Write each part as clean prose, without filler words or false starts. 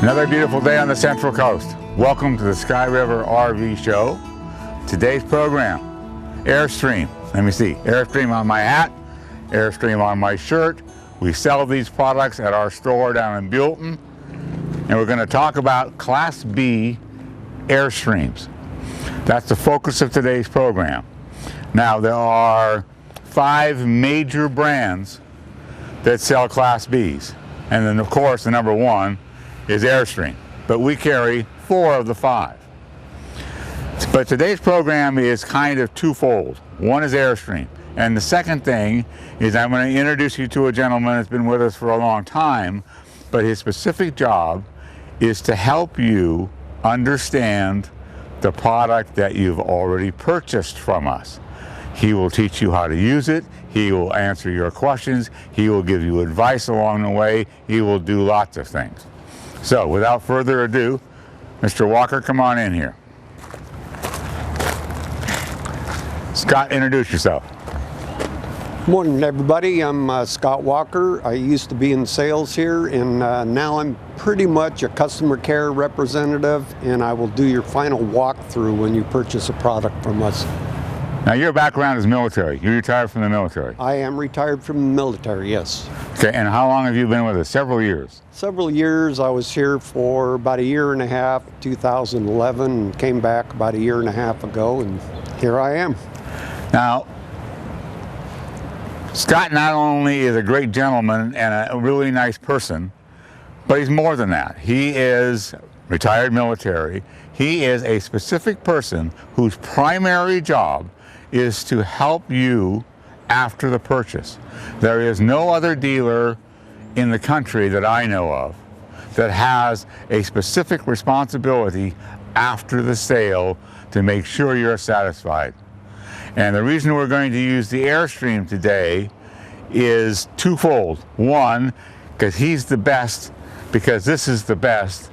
Another beautiful day on the Central Coast. Welcome to the Sky River RV Show. Today's program, Airstream. Let me see, Airstream on my hat, Airstream on my shirt. We sell these products at our store down in Buellton, and we're going to talk about Class B Airstreams. That's the focus of today's program. Now, there are 5 major brands that sell Class Bs, and then of course the number 1 is Airstream, but we carry 4 of the 5. But today's program is kind of twofold. One is Airstream, and the second thing is I'm going to introduce you to a gentleman that's been with us for a long time, but his specific job is to help you understand the product that you've already purchased from us. He will teach you how to use it. He will answer your questions. He will give you advice along the way. He will do lots of things. So, without further ado, Mr. Walker, come on in here. Scott, introduce yourself. Morning, everybody. I'm Scott Walker. I used to be in sales here, and now I'm pretty much a customer care representative, and I will do your final walkthrough when you purchase a product from us. Now, your background is military. You retired from the military. I am retired from the military, yes. Okay, and how long have you been with us? Several years. Several years. I was here for about a year and a half, 2011, and came back about a year and a half ago, and here I am. Now, Scott not only is a great gentleman and a really nice person, but he's more than that. He is retired military. He is a specific person whose primary job is to help you after the purchase. There is no other dealer in the country that I know of that has a specific responsibility after the sale to make sure you're satisfied. And the reason we're going to use the Airstream today is twofold. One, because he's the best, because this is the best,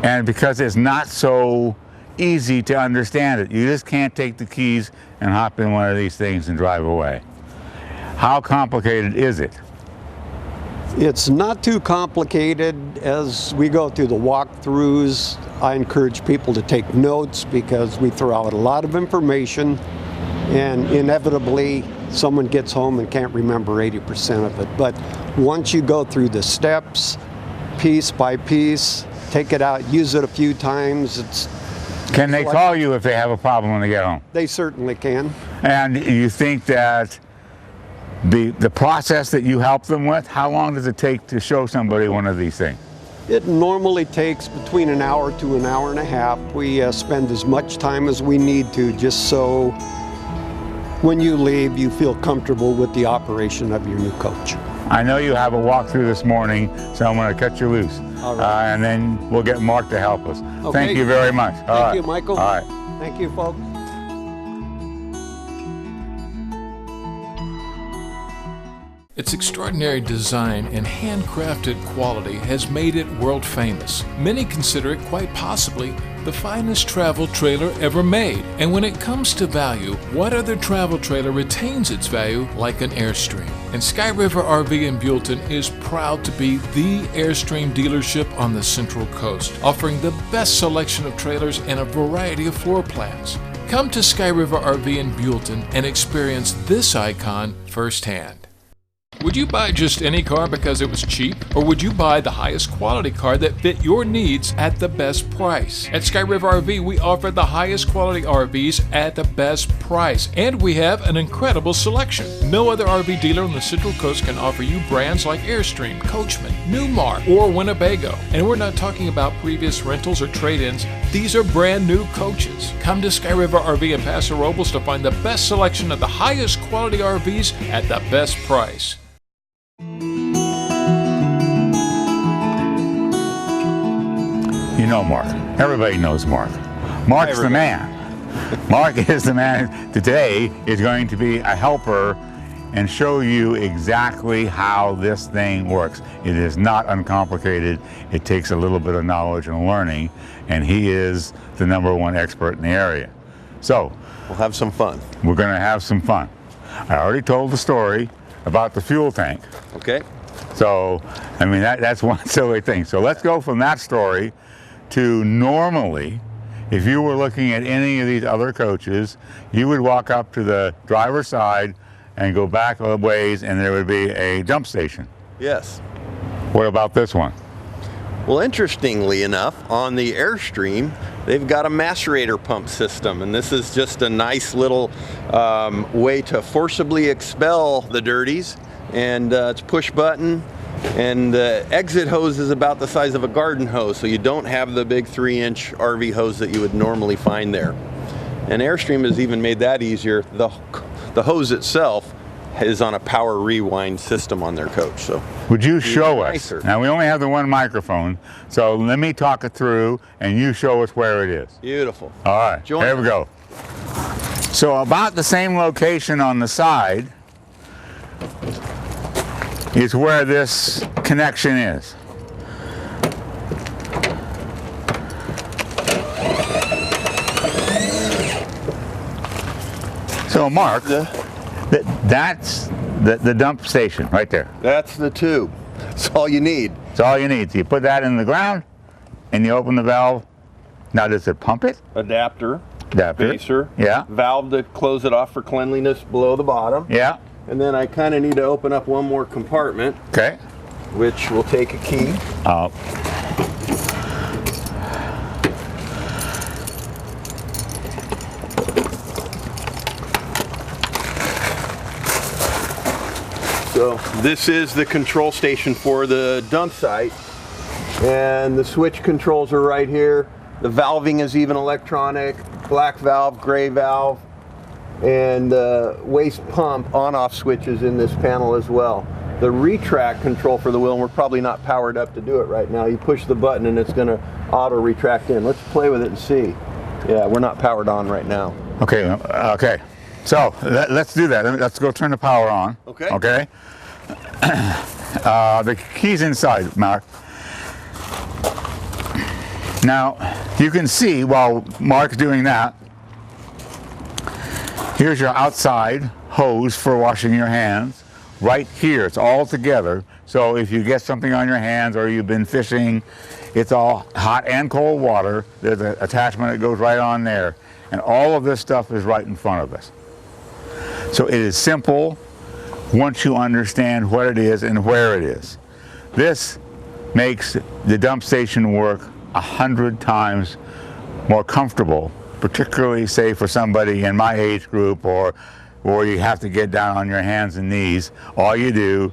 and because it's not so easy to understand it. You just can't take the keys and hop in one of these things and drive away. How complicated is it? It's not too complicated. As we go through the walkthroughs, I encourage people to take notes because we throw out a lot of information, and inevitably someone gets home and can't remember 80% of it. But once you go through the steps, piece by piece, take it out, use it a few times. Can they call you if they have a problem when they get home? They certainly can. And you think that the process that you help them with, how long does it take to show somebody one of these things? It normally takes between an hour to an hour and a half. We spend as much time as we need to, just so when you leave you feel comfortable with the operation of your new coach. I know you have a walkthrough this morning, so I'm going to cut you loose. All right. And then we'll get Mark to help us. Okay. Thank you very much. Thank you, Michael. All right. Thank you, folks. Its extraordinary design and handcrafted quality has made it world famous. Many consider it quite possibly the finest travel trailer ever made. And when it comes to value, what other travel trailer retains its value like an Airstream? And Sky River RV in Buellton is proud to be the Airstream dealership on the Central Coast, offering the best selection of trailers and a variety of floor plans. Come to Sky River RV in Buellton and experience this icon firsthand. Would you buy just any car because it was cheap? Or would you buy the highest quality car that fit your needs at the best price? At Sky River RV, we offer the highest quality RVs at the best price, and we have an incredible selection. No other RV dealer on the Central Coast can offer you brands like Airstream, Coachman, Newmar, or Winnebago. And we're not talking about previous rentals or trade-ins. These are brand new coaches. Come to Sky River RV in Paso Robles to find the best selection of the highest quality RVs at the best price. You know Mark. Everybody knows Mark. Mark's the man. Mark is the man. Today is going to be a helper and show you exactly how this thing works. It is not uncomplicated. It takes a little bit of knowledge and learning, and he is the #1 expert in the area. So, we'll have some fun. We're going to have some fun. I already told the story about the fuel tank. Okay. So, I mean, that's one silly thing. So let's go from that story to normally, if you were looking at any of these other coaches, you would walk up to the driver's side and go back a ways and there would be a dump station. Yes. What about this one? Well, interestingly enough, on the Airstream, they've got a macerator pump system, and this is just a nice little way to forcibly expel the dirties. And it's push button, and the exit hose is about the size of a garden hose, so you don't have the big 3-inch RV hose that you would normally find there. And Airstream has even made that easier. The hose itself is on a power rewind system on their coach. So would you show us? Now we only have the one microphone, so let me talk it through and you show us where it is. Beautiful. All right, here we go. So about the same location on the side is where this connection is. So Mark, that's the dump station right there. That's the tube. That's all you need. That's all you need. So you put that in the ground and you open the valve. Now does it pump it? Adapter. Adapter. Spacer. Yeah. Valve to close it off for cleanliness below the bottom. Yeah. And then I kind of need to open up one more compartment. Okay. Which will take a key. So this is the control station for the dump site, and the switch controls are right here. The valving is even electronic, black valve, gray valve, and the waste pump on-off switch is in this panel as well. The retract control for the wheel, and we're probably not powered up to do it right now. You push the button and it's going to auto retract in. Let's play with it and see. Yeah, we're not powered on right now. Okay, okay. So let's do that. Let's go turn the power on. Okay. Okay. The key's inside, Mark. Now, you can see while Mark's doing that, here's your outside hose for washing your hands. Right here, it's all together. So if you get something on your hands or you've been fishing, it's all hot and cold water. There's an attachment that goes right on there. And all of this stuff is right in front of us. So it is simple once you understand what it is and where it is. This makes the dump station work 100 times more comfortable, particularly say for somebody in my age group or you have to get down on your hands and knees. All you do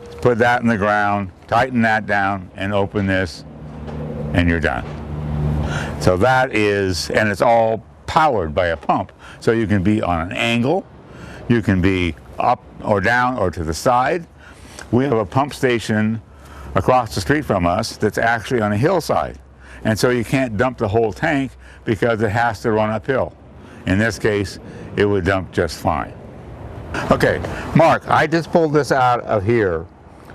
is put that in the ground, tighten that down, and open this, and you're done. So that is, and it's all powered by a pump. So you can be on an angle, you can be up or down or to the side. We have a pump station across the street from us that's actually on a hillside. And so you can't dump the whole tank because it has to run uphill. In this case, it would dump just fine. Okay, Mark, I just pulled this out of here.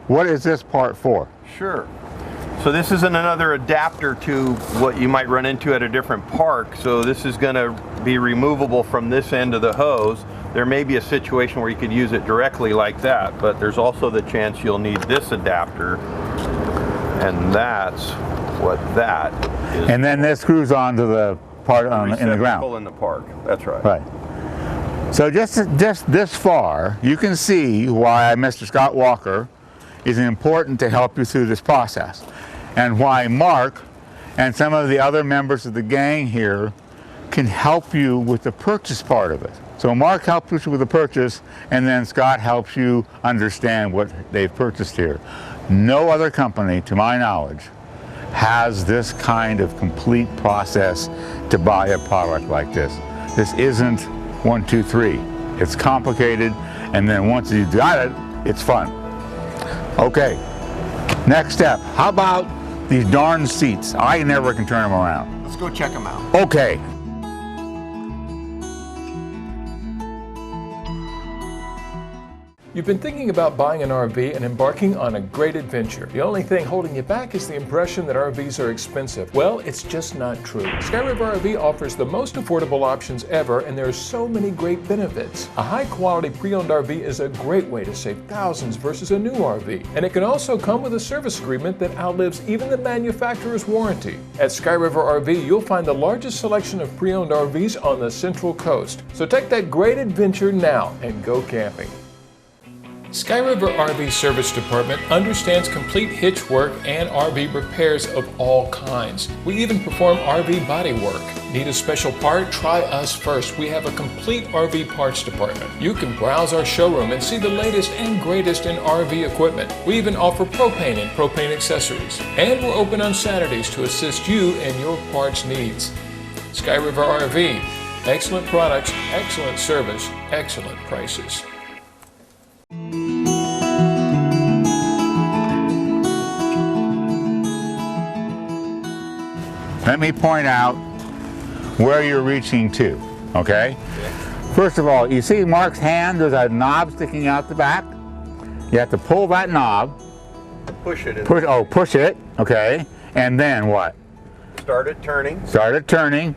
What is this part for? Sure. So this isn't another adapter to what you might run into at a different park. So this is going to be removable from this end of the hose. There may be a situation where you could use it directly like that, but there's also the chance you'll need this adapter, and that's what that is. And then this screws onto the part in the ground. In the park. That's right. Right. So just this far, you can see why Mr. Scott Walker is important to help you through this process, and why Mark and some of the other members of the gang here can help you with the purchase part of it. So Mark helps you with the purchase, and then Scott helps you understand what they've purchased here. No other company, to my knowledge, has this kind of complete process to buy a product like this. This isn't 1, 2, 3. It's complicated, and then once you got it, it's fun. Okay, next step. How about these darn seats? I never can turn them around. Let's go check them out. Okay. You've been thinking about buying an RV and embarking on a great adventure. The only thing holding you back is the impression that RVs are expensive. Well, it's just not true. Sky River RV offers the most affordable options ever, and there are so many great benefits. A high-quality pre-owned RV is a great way to save thousands versus a new RV. And it can also come with a service agreement that outlives even the manufacturer's warranty. At Sky River RV, you'll find the largest selection of pre-owned RVs on the Central Coast. So take that great adventure now and go camping. Sky River RV Service Department understands complete hitch work and RV repairs of all kinds. We even perform RV body work. Need a special part? Try us first. We have a complete RV parts department. You can browse our showroom and see the latest and greatest in RV equipment. We even offer propane and propane accessories. And we're open on Saturdays to assist you in your parts needs. Sky River RV. Excellent products, excellent service, excellent prices. Let me point out where you're reaching to, okay? First of all, you see Mark's hand, there's a knob sticking out the back. You have to pull that knob. Push it. Push it, okay. And then what? Start it turning. Start it turning.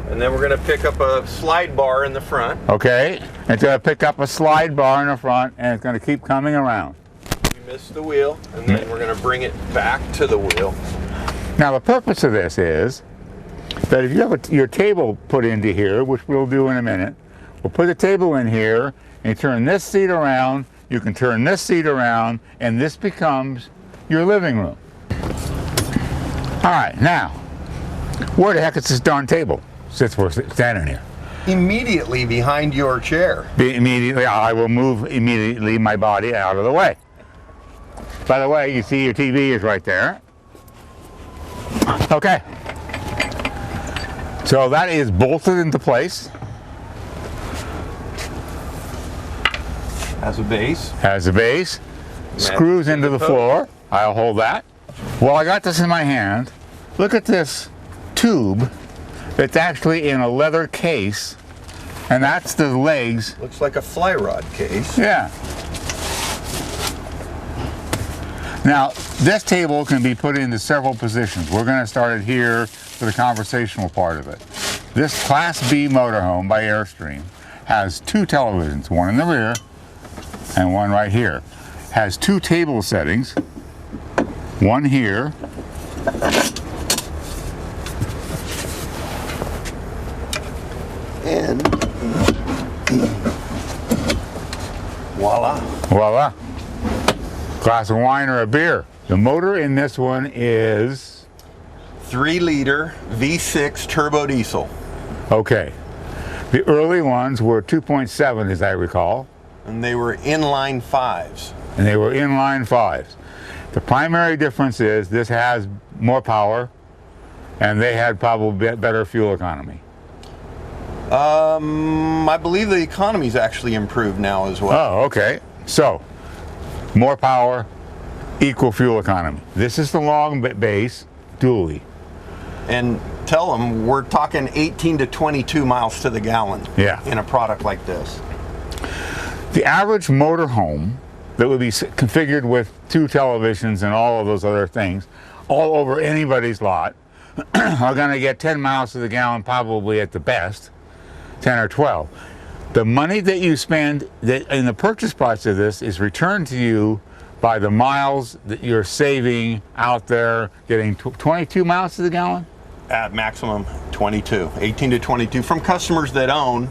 And then we're going to pick up a slide bar in the front. Okay, it's going to pick up a slide bar in the front, and it's going to keep coming around. We missed the wheel, and then we're going to bring it back to the wheel. Now the purpose of this is that if you have your table put into here, which we'll do in a minute, we'll put the table in here and you turn this seat around, you can turn this seat around, and this becomes your living room. All right, now, where the heck is this darn table since we're standing here? Immediately behind your chair. I will move immediately my body out of the way. By the way, you see your TV is right there. Okay, so that is bolted into place. As a base. As a base. Screws into the floor. I'll hold that. Well, I got this in my hand. Look at this tube. It's actually in a leather case, and that's the legs. Looks like a fly rod case. Yeah. Now, this table can be put into several positions. We're going to start it here for the conversational part of it. This Class B motorhome by Airstream has two televisions, one in the rear and one right here. Has two table settings, one here and voila. Voila. Glass of wine or a beer. The motor in this one is 3-liter V6 turbo diesel. okay. The early ones were 2.7 as I recall. And they were inline 5s. And they were inline 5s. The primary difference is this has more power and they had probably better fuel economy. I believe the economy's actually improved now as well. Oh, okay. So, more power, equal fuel economy. This is the long base dually. And tell them we're talking 18 to 22 miles to the gallon. Yeah. In a product like this. The average motorhome that would be configured with two televisions and all of those other things all over anybody's lot are going to get 10 miles to the gallon probably at the best, 10 or 12. The money that you spend in the purchase price of this is returned to you by the miles that you're saving out there, getting 22 miles to the gallon? At maximum 22, 18 to 22 from customers that own,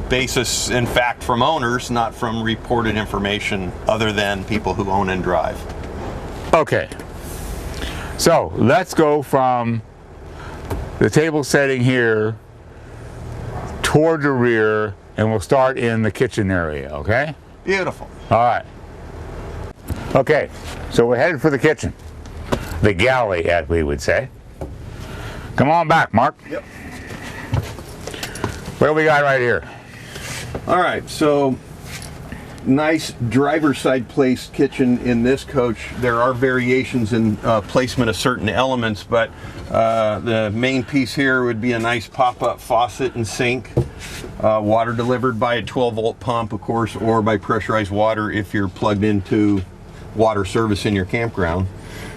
basis in fact from owners, not from reported information other than people who own and drive. Okay, so let's go from the table setting here toward the rear, and we'll start in the kitchen area, okay? Beautiful. All right. Okay, so we're headed for the kitchen. The galley, as we would say. Come on back, Mark. Yep. What do we got right here? All right, so nice driver's side placed kitchen in this coach. There are variations in placement of certain elements, but the main piece here would be a nice pop-up faucet and sink. Water delivered by a 12-volt pump, of course, or by pressurized water if you're plugged into water service in your campground.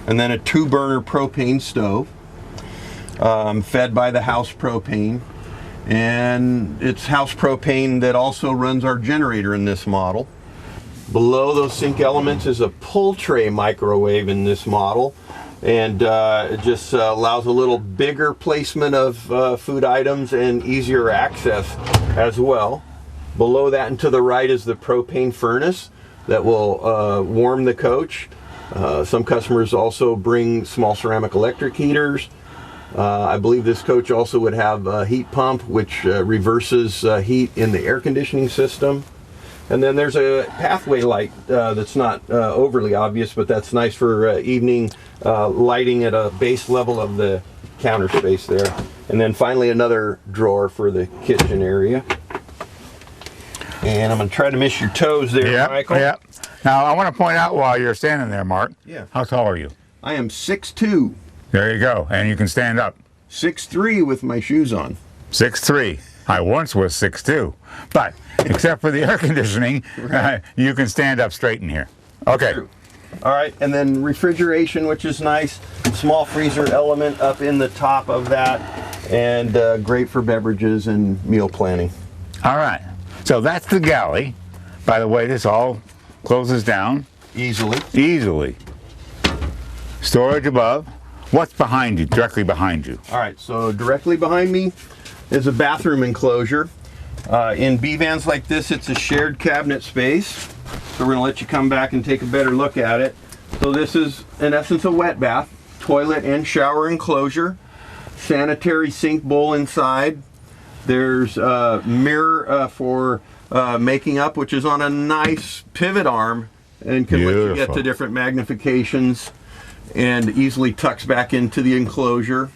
And then a 2-burner propane stove, fed by the house propane. And it's house propane that also runs our generator in this model. Below those sink elements is a pull tray microwave in this model, and it just allows a little bigger placement of food items and easier access as well. Below that and to the right is the propane furnace that will warm the coach. Some customers also bring small ceramic electric heaters. I believe this coach also would have a heat pump which reverses heat in the air conditioning system. And then there's a pathway light that's not overly obvious, but that's nice for evening lighting at a base level of the counter space there. And then finally another drawer for the kitchen area. And I'm going to try to miss your toes there, Michael. Yeah. Now I want to point out while you're standing there, Mark. Yeah. How tall are you? I am 6'2". There you go. And you can stand up. 6'3" with my shoes on. 6'3". I once was 6'2", but except for the air conditioning, Right. You can stand up straight in here. Okay. True. All right, and then refrigeration, which is nice. Small freezer element up in the top of that, and great for beverages and meal planning. All right. So that's the galley. By the way, this all closes down Easily. Storage above. What's behind you, directly behind you? All right, so directly behind me is a bathroom enclosure. In B-vans like this, it's a shared cabinet space. So we're gonna let you come back and take a better look at it. So this is, in essence, a wet bath, toilet and shower enclosure, sanitary sink bowl inside. There's a mirror for making up, which is on a nice pivot arm and can let you get to different magnifications and easily tucks back into the enclosure.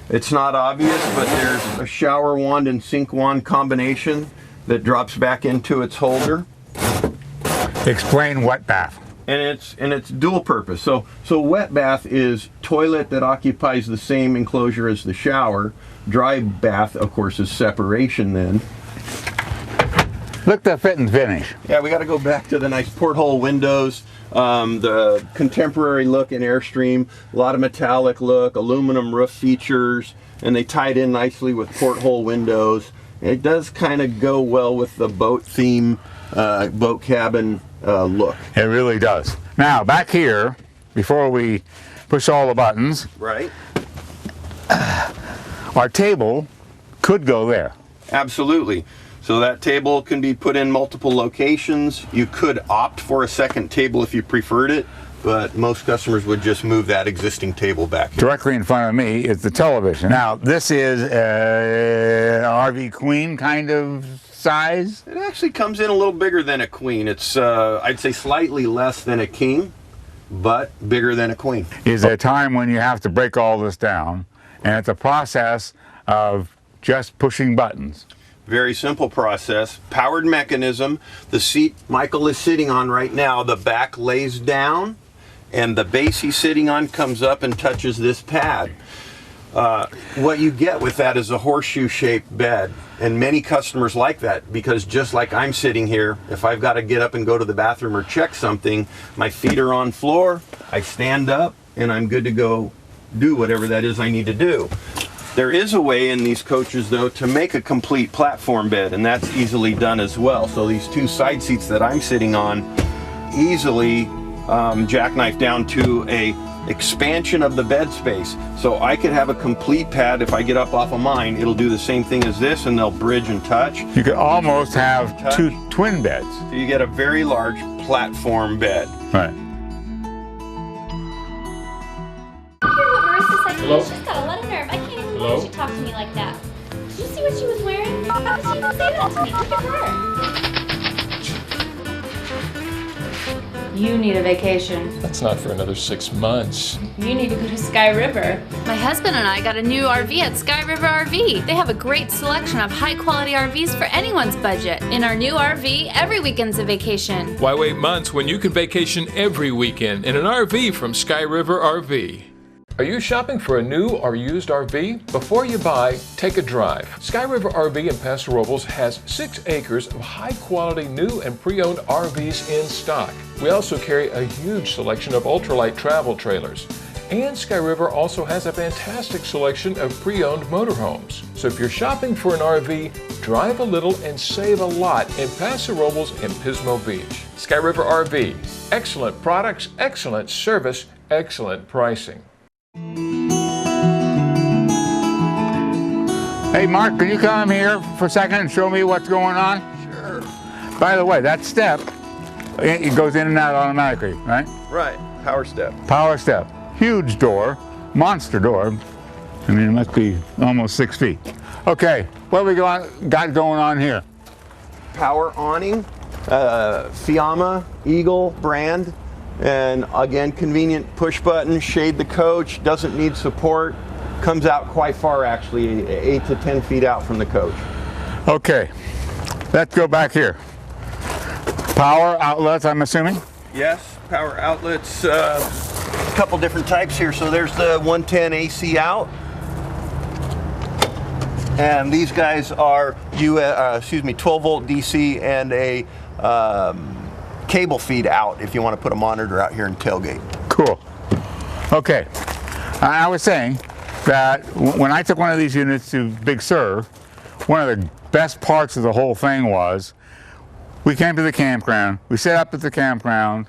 It's not obvious, but there's a shower wand and sink wand combination that drops back into its holder. Explain wet bath. And it's dual purpose. So wet bath is toilet that occupies the same enclosure as the shower. Dry bath, of course, is separation then. Look at the fit and finish. Yeah, we got to go back to the nice porthole windows, the contemporary look in Airstream, a lot of metallic look, aluminum roof features, and they tied in nicely with porthole windows. It does kind of go well with the boat theme, boat cabin look. It really does. Now, back here, before we push all the buttons, Right. Our table could go there. Absolutely. So that table can be put in multiple locations. You could opt for a second table if you preferred it, but most customers would just move that existing table back here. Directly in front of me is the television. Now, this is an RV Queen kind of size. It actually comes in a little bigger than a queen. It's, I'd say, slightly less than a king, but bigger than a queen. Is there a time when you have to break all this down, and it's a process of just pushing buttons? Very simple process. Powered mechanism. The seat Michael is sitting on right now, the back lays down and the base he's sitting on comes up and touches this pad. What you get with that is a horseshoe shaped bed, and many customers like that because just like I'm sitting here, if I've got to get up and go to the bathroom or check something, my feet are on floor, I stand up and I'm good to go do whatever that is I need to do. There is a way in these coaches, though, to make a complete platform bed, and that's easily done as well. So these two side seats that I'm sitting on easily jackknife down to a expansion of the bed space. So I could have a complete pad. If I get up off of mine, it'll do the same thing as this, and they'll bridge and touch. You could almost have two twin beds. So you get a very large platform bed. Right. Hello? She's got a lot of nerve. I can't even believe she talked to me like that. Did you see what she was wearing? How did she even say that to me? Look at her. You need a vacation. That's not for another 6 months. You need to go to Sky River. My husband and I got a new RV at Sky River RV. They have a great selection of high-quality RVs for anyone's budget. In our new RV, every weekend's a vacation. Why wait months when you can vacation every weekend in an RV from Sky River RV? Are you shopping for a new or used RV? Before you buy, take a drive. Sky River RV in Paso Robles has 6 acres of high-quality new and pre-owned RVs in stock. We also carry a huge selection of ultralight travel trailers. And Sky River also has a fantastic selection of pre-owned motorhomes. So if you're shopping for an RV, drive a little and save a lot in Paso Robles and Pismo Beach. Sky River RV. Excellent products, excellent service, excellent pricing. Hey Mark, can you come here for a second and show me what's going on? Sure. By the way, that step, it goes in and out automatically, right? Right, power step. Power step. Huge door, monster door. I mean, it must be almost 6 feet. Okay, what we got going on here? Power awning, Fiamma Eagle brand, and again, convenient push button, shade the coach, doesn't need support, comes out quite far actually, 8 to 10 feet out from the coach. Okay, let's go back here. Power outlets, I'm assuming? Yes, power outlets, a couple different types here. So there's the 110 AC out. And these guys are 12 volt DC and a cable feed out if you want to put a monitor out here in tailgate. Cool. Okay, I was saying that when I took one of these units to Big Sur, one of the best parts of the whole thing was we came to the campground, we set up at the campground,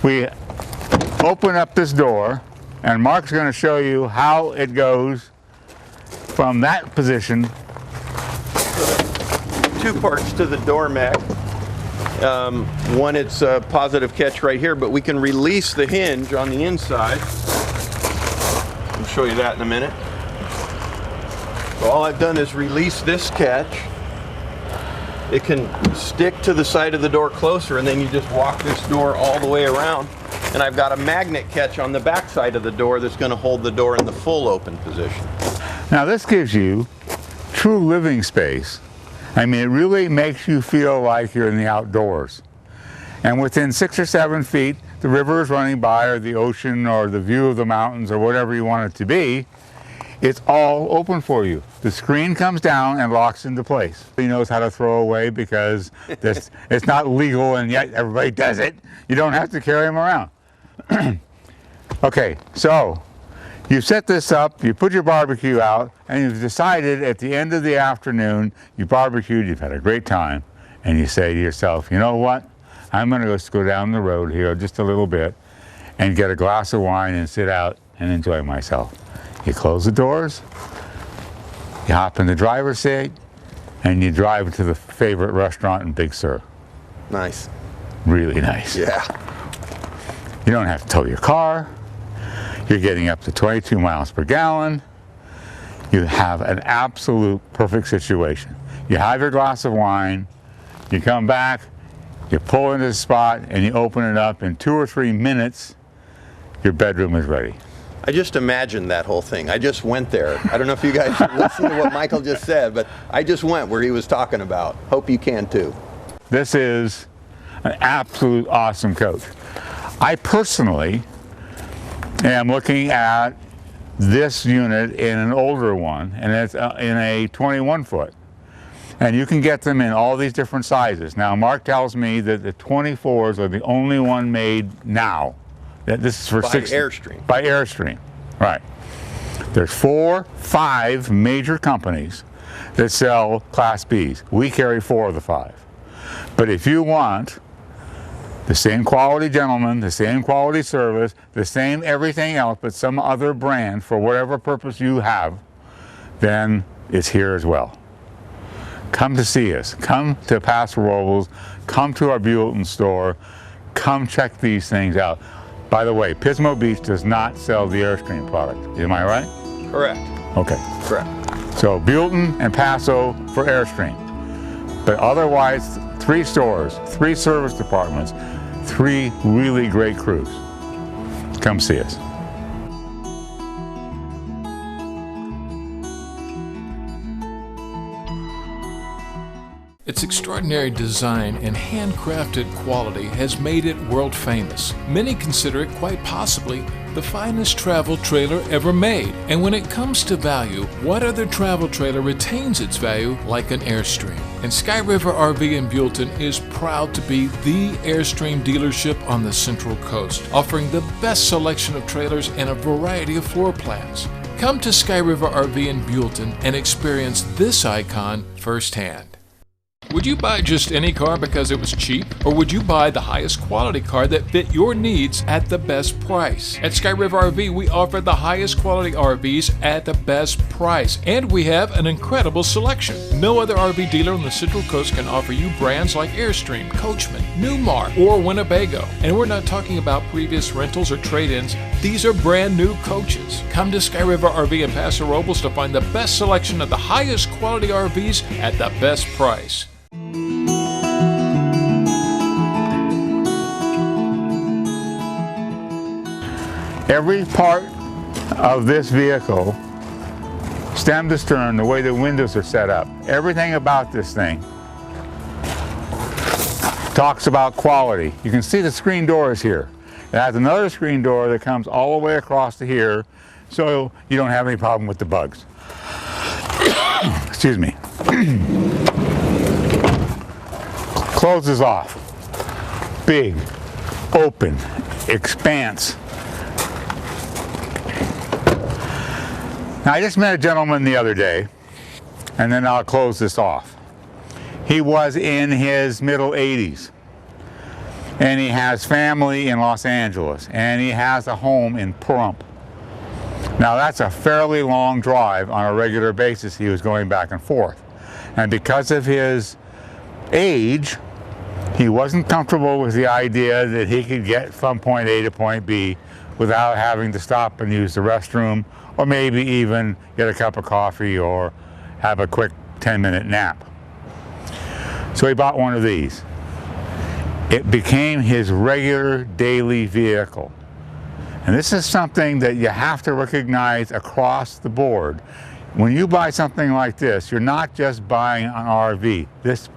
we open up this door, and Mark's going to show you how it goes from that position. Two parts to the door mag. One, it's a positive catch right here, but we can release the hinge on the inside. I'll show you that in a minute. So all I've done is release this catch. It can stick to the side of the door closer, and then you just walk this door all the way around. And I've got a magnet catch on the back side of the door that's going to hold the door in the full open position. Now this gives you true living space. I mean, it really makes you feel like you're in the outdoors. And within 6 or 7 feet, the river is running by, or the ocean, or the view of the mountains, or whatever you want it to be. It's all open for you. The screen comes down and locks into place. He knows how to throw away because it's not legal, and yet everybody does it. You don't have to carry them around. Okay, so you set this up, you put your barbecue out, and you've decided at the end of the afternoon, you barbecued, you've had a great time, and you say to yourself, you know what? I'm going to just go down the road here just a little bit and get a glass of wine and sit out and enjoy myself. You close the doors, you hop in the driver's seat, and you drive to the favorite restaurant in Big Sur. Nice. Really nice. Yeah. You don't have to tow your car. You're getting up to 22 miles per gallon. You have an absolute perfect situation. You have your glass of wine, you come back, you pull into the spot, and you open it up. In 2 or 3 minutes, your bedroom is ready. I just imagined that whole thing. I just went there. I don't know if you guys listened to what Michael just said, but I just went where he was talking about. Hope you can too. This is an absolute awesome coach. I personally am looking at this unit in an older one, and it's in a 21 foot. And you can get them in all these different sizes. Now, Mark tells me that the 24s are the only one made now. This is for by Airstream. By Airstream, right. There's 4, 5 major companies that sell Class Bs. We carry 4 of the 5. But if you want the same quality gentleman, the same quality service, the same everything else, but some other brand for whatever purpose you have, then it's here as well. Come to see us. Come to Paso Robles. Come to our Buellton store. Come check these things out. By the way, Pismo Beach does not sell the Airstream product. Am I right? Correct. Okay. Correct. So Buellton and Paso for Airstream. But otherwise, 3 stores, 3 service departments, 3 really great crews. Come see us. Its extraordinary design and handcrafted quality has made it world famous. Many consider it quite possibly the finest travel trailer ever made. And when it comes to value, what other travel trailer retains its value like an Airstream? And Sky River RV in Buellton is proud to be the Airstream dealership on the Central Coast, offering the best selection of trailers and a variety of floor plans. Come to Sky River RV in Buellton and experience this icon firsthand. Would you buy just any car because it was cheap? Or would you buy the highest quality car that fit your needs at the best price? At Sky River RV, we offer the highest quality RVs at the best price, and we have an incredible selection. No other RV dealer on the Central Coast can offer you brands like Airstream, Coachman, Newmar, or Winnebago. And we're not talking about previous rentals or trade-ins. These are brand new coaches. Come to Sky River RV in Paso Robles to find the best selection of the highest quality RVs at the best price. Every part of this vehicle, stem to stern, the way the windows are set up, everything about this thing talks about quality. You can see the screen doors here. It has another screen door that comes all the way across to here, so you don't have any problem with the bugs. Excuse me. Closes off. Big, open, expanse. Now, I just met a gentleman the other day, and then I'll close this off. He was in his middle 80s, and he has family in Los Angeles, and he has a home in Pahrump. Now, that's a fairly long drive on a regular basis. He was going back and forth. And because of his age, he wasn't comfortable with the idea that he could get from point A to point B without having to stop and use the restroom, or maybe even get a cup of coffee or have a quick 10-minute nap. So he bought one of these. It became his regular daily vehicle. And this is something that you have to recognize across the board. When you buy something like this, you're not just buying an RV. This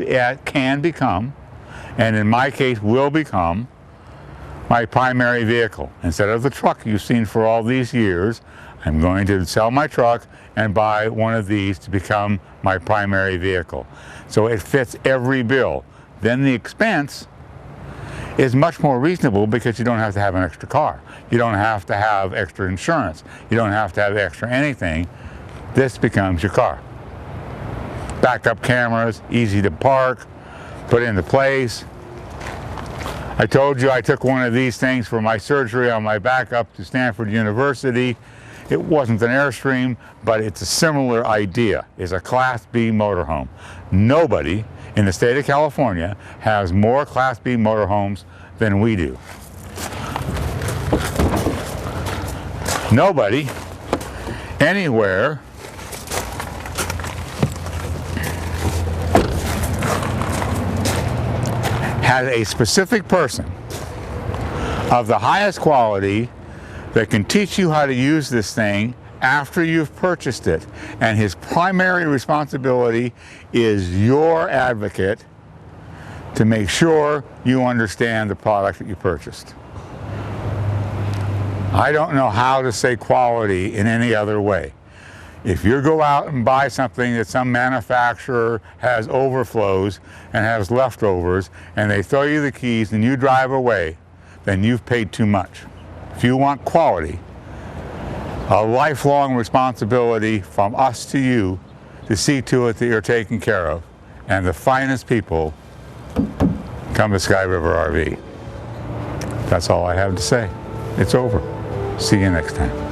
can become, and in my case will become, my primary vehicle. Instead of the truck you've seen for all these years, I'm going to sell my truck and buy one of these to become my primary vehicle. So it fits every bill. Then the expense is much more reasonable because you don't have to have an extra car. You don't have to have extra insurance. You don't have to have extra anything. This becomes your car. Backup cameras, easy to park, put into place. I told you I took one of these things for my surgery on my back up to Stanford University. It wasn't an Airstream, but it's a similar idea. It's a Class B motorhome. Nobody in the state of California has more Class B motorhomes than we do. Nobody anywhere has a specific person of the highest quality that can teach you how to use this thing after you've purchased it. And his primary responsibility is your advocate to make sure you understand the product that you purchased. I don't know how to say quality in any other way. If you go out and buy something that some manufacturer has overflows and has leftovers, and they throw you the keys and you drive away, then you've paid too much. If you want quality, a lifelong responsibility from us to you to see to it that you're taken care of. And the finest people come to Sky River RV. That's all I have to say. It's over. See you next time.